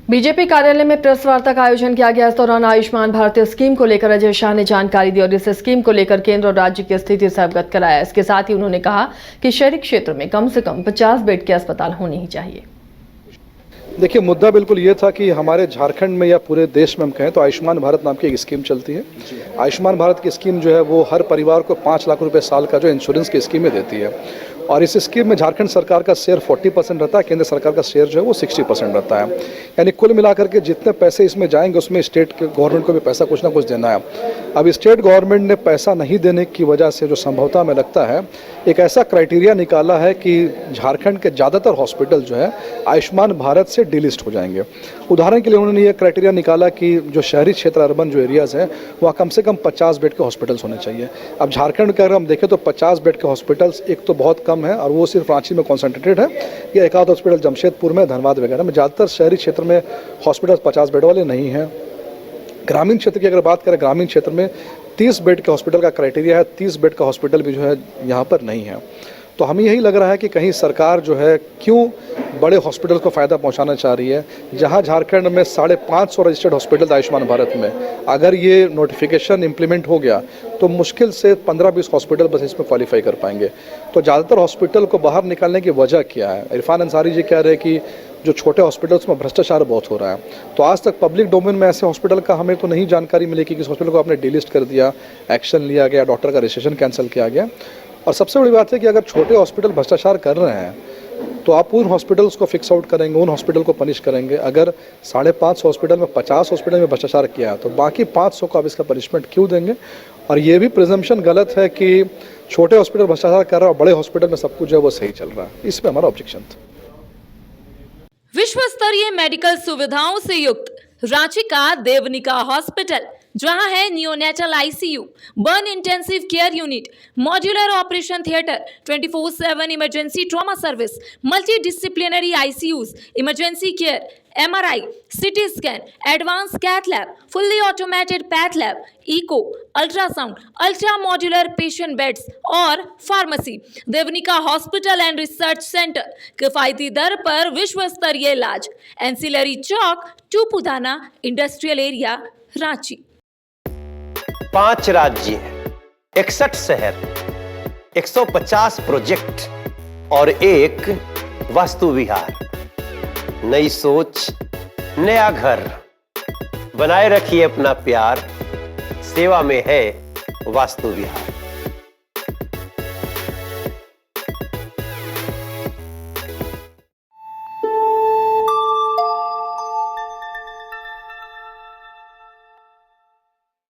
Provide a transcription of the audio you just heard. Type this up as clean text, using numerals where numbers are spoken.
BJP कार्यालय में press वार्ता का आयोजन किया गया। इस दौरान आयुष्मान भारत स्कीम को लेकर अजय शाह ने जानकारी दी और इस स्कीम को लेकर केंद्र और राज्य की स्थिति से अवगत कराया। इसके साथ ही उन्होंने कहा कि शहरी क्षेत्र में कम से कम 50 बेड के अस्पताल होने ही चाहिए। देखिए, मुद्दा बिल्कुल ये था कि हमारे झारखंड में या पूरे देश में हम कहें तो आयुष्मान भारत नाम की एक स्कीम चलती है। आयुष्मान भारत की स्कीम जो है वो हर परिवार को 5 लाख रुपए साल का जो इंश्योरेंस की स्कीमें देती है और इस स्कीम में झारखंड सरकार का शेयर 40% रहता है, केंद्र सरकार का शेयर जो है वो 60% रहता है। यानी कुल मिलाकर के जितने पैसे इसमें जाएंगे उसमें स्टेट के गवर्नमेंट को भी पैसा कुछ ना कुछ देना है। अब स्टेट गवर्नमेंट ने पैसा नहीं देने की वजह से जो संभवतः हमें लगता है एक ऐसा क्राइटेरिया निकाला है कि झारखंड के ज़्यादातर हॉस्पिटल जो है आयुष्मान भारत से डिलिस्ट हो जाएंगे। उदाहरण के लिए उन्होंने ये क्राइटेरिया निकाला कि जो शहरी क्षेत्र अर्बन जो एरियाज़ हैं वहाँ कम से कम 50 बेड के हॉस्पिटल्स होने चाहिए। अब झारखंड के अगर हम देखें तो 50 बेड के हॉस्पिटल्स एक तो बहुत कम है और वो सिर्फ रांची में कॉन्सेंट्रेटेड है, या एक आध हॉस्पिटल जमशेदपुर में, धनबाद वगैरह में। ज़्यादातर शहरी क्षेत्र में हॉस्पिटल 50 बेड वाले नहीं हैं। ग्रामीण क्षेत्र की अगर बात करें, ग्रामीण क्षेत्र में 30 बेड के हॉस्पिटल का क्राइटेरिया है, 30 बेड का हॉस्पिटल भी जो है यहाँ पर नहीं है। तो हमें यही लग रहा है कि कहीं सरकार जो है क्यों बड़े हॉस्पिटल को फ़ायदा पहुंचाना चाह रही है, जहां झारखंड में 550 रजिस्टर्ड हॉस्पिटल आयुष्मान भारत में। अगर ये नोटिफिकेशन इम्प्लीमेंट हो गया तो मुश्किल से 15-20 हॉस्पिटल बस इसमें क्वालिफाई कर पाएंगे। तो ज़्यादातर हॉस्पिटल को बाहर निकालने की वजह क्या है? इरफान अंसारी जी कह रहे हैं कि जो छोटे हॉस्पिटल्स में भ्रष्टाचार बहुत हो रहा है। तो आज तक पब्लिक डोमेन में ऐसे हॉस्पिटल का हमें तो नहीं जानकारी मिली कि किस हॉस्पिटल को आपने डिलिस्ट कर दिया, एक्शन लिया गया, डॉक्टर का रजिस्ट्रेशन कैंसिल किया गया। और सबसे बड़ी बात है कि अगर छोटे हॉस्पिटल भ्रष्टाचार कर रहे हैं तो आप उन हॉस्पिटल्स को फिक्स आउट करेंगे, उन हॉस्पिटल को पनिश करेंगे। अगर 550 हॉस्पिटल में 50 हॉस्पिटल में भ्रष्टाचार किया तो बाकी 500 को आप इसका पनिशमेंट क्यों देंगे? और ये भी प्रिजम्पशन गलत है कि छोटे हॉस्पिटल भ्रष्टाचार कर रहा है और बड़े हॉस्पिटल में सब कुछ जो है वो सही चल रहा है। इसमें हमारा ऑब्जेक्शन था। विश्व स्तरीय मेडिकल सुविधाओं से युक्त रांची का देवनिका हॉस्पिटल, जहां है neonatal ICU, burn intensive care unit, modular operation theatre, 24/7 emergency trauma service, multi disciplinary ICUs, emergency care, MRI, CT scan, advance cath lab, fully automated path lab, echo, ultrasound, ultra modular patient beds और pharmacy. Devnika hospital and research centre, किफायती दर पर विश्व स्तरीय इलाज, ancillary Chowk, Tupudana industrial area, Ranchi. 5 राज्य, 61 शहर, 150 project और एक वास्तु विहार। नई सोच, नया घर। बनाए रखिए अपना प्यार, सेवा में है वास्तु विहार।